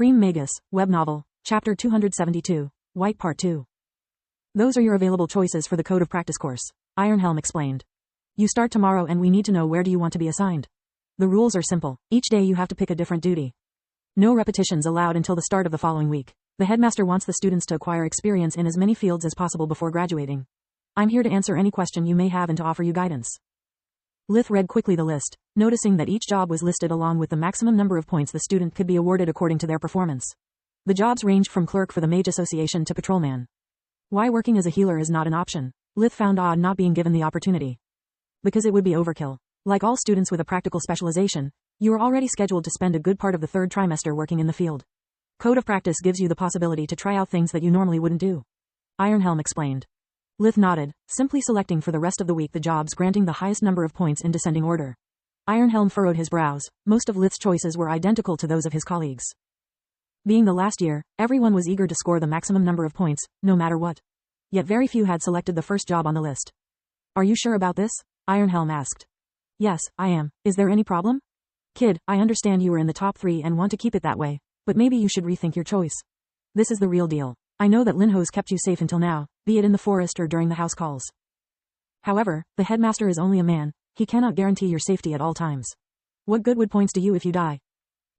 Supreme Magus, Web Novel, Chapter 272, White Part 2. Those are your available choices for the Code of Practice course, Ironhelm explained. You start tomorrow and we need to know where do you want to be assigned. The rules are simple. Each day you have to pick a different duty. No repetitions allowed until the start of the following week. The headmaster wants the students to acquire experience in as many fields as possible before graduating. I'm here to answer any question you may have and to offer you guidance. Lith read quickly the list, noticing that each job was listed along with the maximum number of points the student could be awarded according to their performance. The jobs ranged from clerk for the Mage Association to patrolman. Why working as a healer is not an option? Lith found odd not being given the opportunity. Because it would be overkill. Like all students with a practical specialization, you are already scheduled to spend a good part of the third trimester working in the field. Code of Practice gives you the possibility to try out things that you normally wouldn't do. Ironhelm explained. Lith nodded, simply selecting for the rest of the week the jobs granting the highest number of points in descending order. Ironhelm furrowed his brows. Most of Lith's choices were identical to those of his colleagues. Being the last year, everyone was eager to score the maximum number of points, no matter what. Yet very few had selected the first job on the list. Are you sure about this? Ironhelm asked. Yes, I am. Is there any problem? Kid, I understand you were in the top 3 and want to keep it that way, but maybe you should rethink your choice. This is the real deal. I know that Linho's kept you safe until now, be it in the forest or during the house calls. However, the headmaster is only a man. He cannot guarantee your safety at all times. What good would points do you if you die?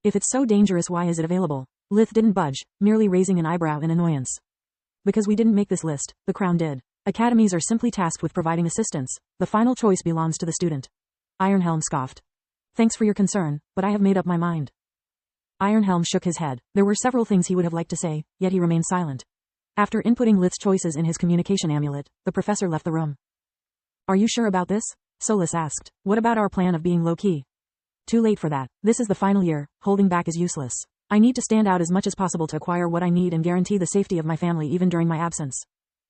If it's so dangerous, why is it available? Lith didn't budge, merely raising an eyebrow in annoyance. Because we didn't make this list, the Crown did. Academies are simply tasked with providing assistance. The final choice belongs to the student. Ironhelm scoffed. Thanks for your concern, but I have made up my mind. Ironhelm shook his head. There were several things he would have liked to say, yet he remained silent. After inputting Lith's choices in his communication amulet, the professor left the room. Are you sure about this? Solis asked. What about our plan of being low-key? Too late for that. This is the final year. Holding back is useless. I need to stand out as much as possible to acquire what I need and guarantee the safety of my family even during my absence.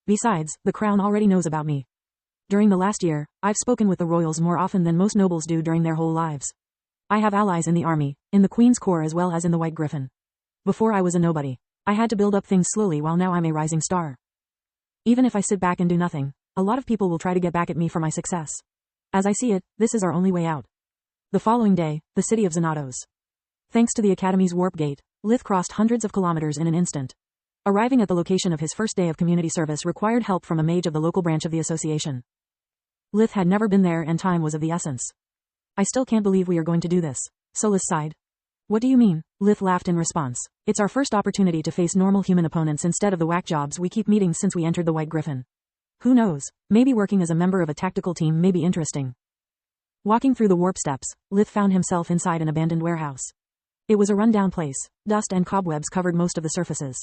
Besides, the Crown already knows about me. During the last year, I've spoken with the royals more often than most nobles do during their whole lives. I have allies in the army, in the Queen's Corps as well as in the White Griffin. Before I was a nobody. I had to build up things slowly while now I'm a rising star. Even if I sit back and do nothing, a lot of people will try to get back at me for my success. As I see it, this is our only way out. The following day, the city of Xanatos. Thanks to the Academy's warp gate, Lith crossed hundreds of kilometers in an instant. Arriving at the location of his first day of community service required help from a mage of the local branch of the association. Lith had never been there and time was of the essence. I still can't believe we are going to do this. Solis sighed. What do you mean? Lith laughed in response. It's our first opportunity to face normal human opponents instead of the whack jobs we keep meeting since we entered the White Griffin. Who knows? Maybe working as a member of a tactical team may be interesting. Walking through the warp steps, Lith found himself inside an abandoned warehouse. It was a run-down place. Dust and cobwebs covered most of the surfaces.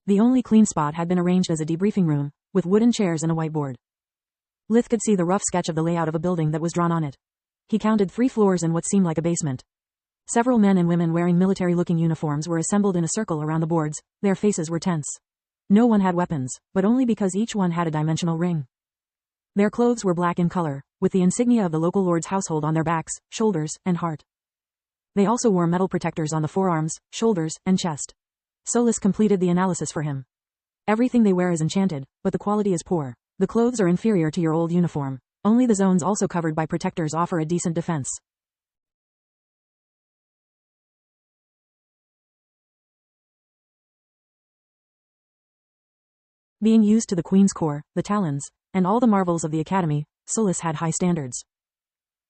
The only clean spot had been arranged as a debriefing room, with wooden chairs and a whiteboard. Lith could see the rough sketch of the layout of a building that was drawn on it. He counted 3 floors and what seemed like a basement. Several men and women wearing military-looking uniforms were assembled in a circle around the boards. Their faces were tense. No one had weapons, but only because each one had a dimensional ring. Their clothes were black in color, with the insignia of the local lord's household on their backs, shoulders, and heart. They also wore metal protectors on the forearms, shoulders, and chest. Solis completed the analysis for him. Everything they wear is enchanted, but the quality is poor. The clothes are inferior to your old uniform. Only the zones also covered by protectors offer a decent defense. Being used to the Queen's Corps, the Talons, and all the marvels of the Academy, Solis had high standards.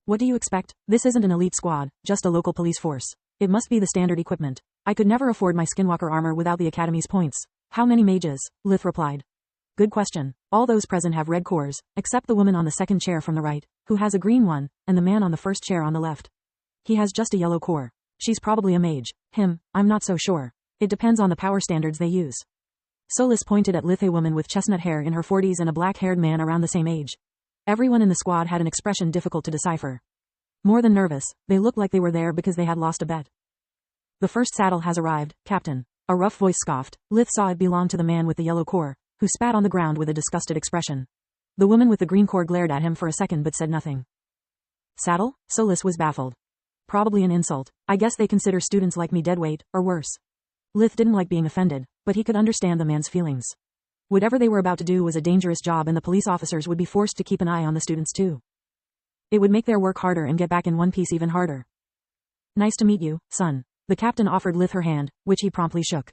What do you expect? This isn't an elite squad, just a local police force. It must be the standard equipment. I could never afford my skinwalker armor without the Academy's points. How many mages? Lith replied. Good question. All those present have red cores, except the woman on the second chair from the right, who has a green one, and the man on the first chair on the left. He has just a yellow core. She's probably a mage. Him, I'm not so sure. It depends on the power standards they use. Solis pointed at Lith, a woman with chestnut hair in her 40s and a black-haired man around the same age. Everyone in the squad had an expression difficult to decipher. More than nervous, they looked like they were there because they had lost a bet. The first saddle has arrived, Captain. A rough voice scoffed. Lith saw it belonged to the man with the yellow core, who spat on the ground with a disgusted expression. The woman with the green core glared at him for a second but said nothing. Saddle? Solis was baffled. Probably an insult. I guess they consider students like me deadweight, or worse. Lith didn't like being offended, but he could understand the man's feelings. Whatever they were about to do was a dangerous job and the police officers would be forced to keep an eye on the students too. It would make their work harder and get back in one piece even harder. Nice to meet you, son. The captain offered Lith her hand, which he promptly shook.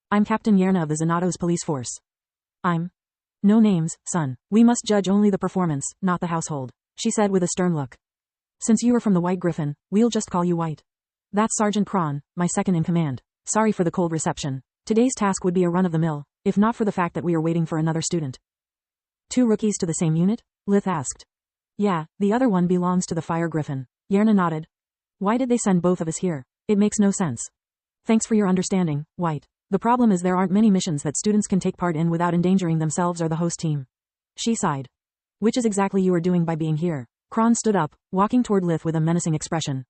I'm Captain Yerna of the Xanatos police force. I'm... No names, son. We must judge only the performance, not the household, she said with a stern look. Since you are from the White Griffin, we'll just call you White. That's Sergeant Kron, my second in command. Sorry for the cold reception. Today's task would be a run-of-the-mill, if not for the fact that we are waiting for another student. 2 rookies to the same unit? Lith asked. Yeah, the other one belongs to the Fire Griffin. Yerna nodded. Why did they send both of us here? It makes no sense. Thanks for your understanding, White. The problem is there aren't many missions that students can take part in without endangering themselves or the host team. She sighed. Which is exactly you are doing by being here. Kron stood up, walking toward Lith with a menacing expression.